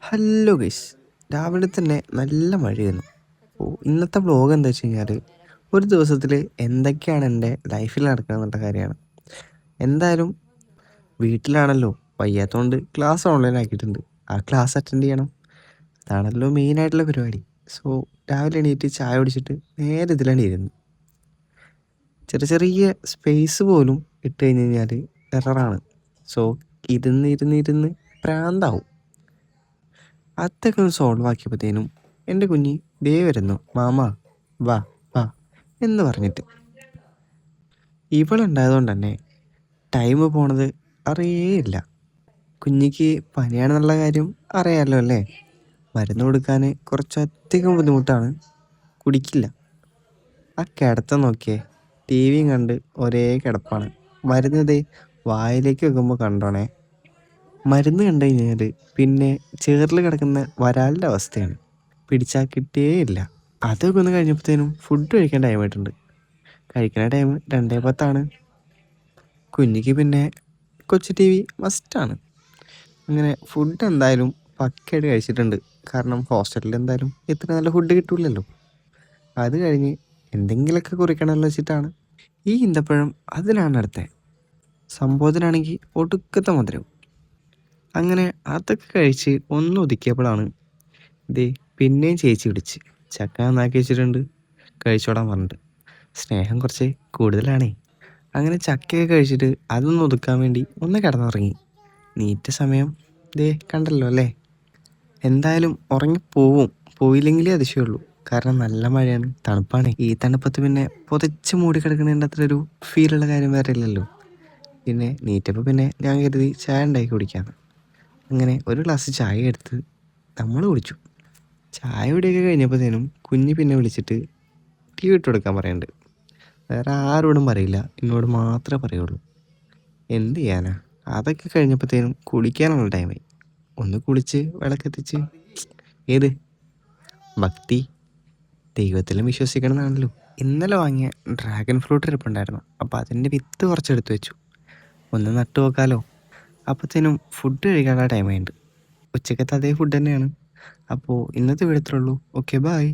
Hello guys, രാവിലെ തന്നെ നല്ല മഴയായിരുന്നു. അപ്പോൾ ഇന്നത്തെ വ്ളോഗ് എന്താ വെച്ച് കഴിഞ്ഞാൽ ഒരു ദിവസത്തിൽ എന്തൊക്കെയാണ് എൻ്റെ ലൈഫിൽ നടക്കുക എന്നുള്ള കാര്യമാണ്. എന്തായാലും വീട്ടിലാണല്ലോ, വയ്യാത്തതുകൊണ്ട് ക്ലാസ് ഓൺലൈൻ ആക്കിയിട്ടുണ്ട്. ആ ക്ലാസ് അറ്റൻഡ് ചെയ്യണം, അതാണല്ലോ മെയിനായിട്ടുള്ള പരിപാടി. സോ രാവിലെ എണീറ്റ് ചായ കുടിച്ചിട്ട് നേരെ ഇതിലാണ് ഇരുന്നു. ചെറിയ ചെറിയ സ്പേസ് പോലും ഇട്ട് കഴിഞ്ഞ് കഴിഞ്ഞാൽ എററാണ്. സോ ഇരുന്ന് പ്രാന്താവും. അതൊക്കെ ഒന്ന് സോൾവ് ആക്കിയപ്പോഴത്തേനും എൻ്റെ കുഞ്ഞി ദേ വരുന്നു, മാമ വാ വാ എന്ന് പറഞ്ഞിട്ട്. ഇവളുണ്ടായതുകൊണ്ട് തന്നെ ടൈം പോണത് അറിയേയില്ല. കുഞ്ഞിക്ക് പനിയാണെന്നുള്ള കാര്യം അറിയാമല്ലോ അല്ലേ. മരുന്ന് കൊടുക്കാൻ കുറച്ചധികം ബുദ്ധിമുട്ടാണ്, കുടിക്കില്ല. ആ കിടത്തം നോക്കിയേ, ടി വിയും കണ്ട് ഒരേ കിടപ്പാണ്. മരുന്ന് ദേ വായിലേക്ക് വെക്കുമ്പോൾ കണ്ടോണേ, മരുന്ന് കണ്ടു കഴിഞ്ഞാൽ പിന്നെ ചേറിൽ കിടക്കുന്ന വരാലിൻ്റെ അവസ്ഥയാണ്. പിടിച്ചാൽ കിട്ടിയേയില്ല. അതൊക്കെ ഒന്ന് കഴിഞ്ഞപ്പോഴത്തേനും ഫുഡ് കഴിക്കാൻ ടൈം ആയിട്ടുണ്ട്. കഴിക്കുന്ന ടൈം 2:10. കുഞ്ഞിക്ക് പിന്നെ കൊച്ചു ടി വി മസ്റ്റാണ്. അങ്ങനെ ഫുഡ് എന്തായാലും പക്കയായിട്ട് കഴിച്ചിട്ടുണ്ട്. കാരണം ഹോസ്റ്റലിൽ എന്തായാലും ഇത്ര നല്ല ഫുഡ് കിട്ടൂലല്ലോ. അത് കഴിഞ്ഞ് എന്തെങ്കിലുമൊക്കെ കുറിക്കണമെന്ന് വെച്ചിട്ടാണ് ഈ ഈന്തപ്പഴം. അതിലാണ് അടുത്ത സംഭവത്തിനാണെങ്കിൽ ഒടുക്കത്തെ മധുരം. അങ്ങനെ അതൊക്കെ കഴിച്ച് ഒന്ന് ഒതുക്കിയപ്പോഴാണ് ഇതേ പിന്നെയും ചേച്ചി വിളിച്ച് ചക്ക നന്നാക്കി വെച്ചിട്ടുണ്ട്, കഴിച്ചോടാൻ പറഞ്ഞിട്ട്. സ്നേഹം കുറച്ച് കൂടുതലാണേ. അങ്ങനെ ചക്കയൊക്കെ കഴിച്ചിട്ട് അതൊന്ന് ഒതുക്കാൻ വേണ്ടി ഒന്ന് കിടന്നുറങ്ങി. നീറ്റ സമയം ദേ കണ്ടല്ലോ അല്ലേ. എന്തായാലും ഉറങ്ങിപ്പോവും, പോയില്ലെങ്കിലേ അതിശയമുള്ളൂ. കാരണം നല്ല മഴയാണ്, തണുപ്പാണ്. ഈ തണുപ്പത്ത് പിന്നെ പുതച്ച് മൂടി കിടക്കുന്നതിൻ്റെ അത്ര ഒരു ഫീലുള്ള കാര്യം വേറെ ഇല്ലല്ലോ. പിന്നെ നീറ്റപ്പോൾ പിന്നെ ഞാൻ കരുതി ചായ ഉണ്ടാക്കി കുടിക്കാമെന്ന്. അങ്ങനെ ഒരു ഗ്ലാസ് ചായ എടുത്ത് നമ്മൾ കുടിച്ചു. ചായ കുടിയൊക്കെ കഴിഞ്ഞപ്പോഴത്തേനും കുഞ്ഞ് പിന്നെ വിളിച്ചിട്ട് ടീ ഇട്ട് കൊടുക്കാൻ പറയുന്നുണ്ട്. വേറെ ആരോടും പറയില്ല, എന്നോട് മാത്രമേ പറയുള്ളൂ. എന്ത് ചെയ്യാനാ. അതൊക്കെ കഴിഞ്ഞപ്പോഴത്തേനും കുളിക്കാനുള്ള ടൈമായി. ഒന്ന് കുളിച്ച് വിളക്കെത്തിച്ച് ഏത് ഭക്തി, ദൈവത്തിലും വിശ്വസിക്കണം എന്നാണല്ലോ. ഇന്നലെ വാങ്ങിയ ഡ്രാഗൺ ഫ്രൂട്ട് ഇരിപ്പുണ്ടായിരുന്നു, അപ്പോൾ അതിൻ്റെ വിത്ത് കുറച്ചെടുത്ത് വെച്ചു, ഒന്ന് നട്ടു നോക്കാമല്ലോ. അപ്പോഴത്തേനും ഫുഡ് കഴിക്കാനുള്ള ടൈമായിട്ടുണ്ട്. ഉച്ചക്കത്തെ അതേ ഫുഡ് തന്നെയാണ്. അപ്പോൾ ഇന്നത്തെ വീഡിയോ ഇത്രേ ഉള്ളൂ. Okay, by.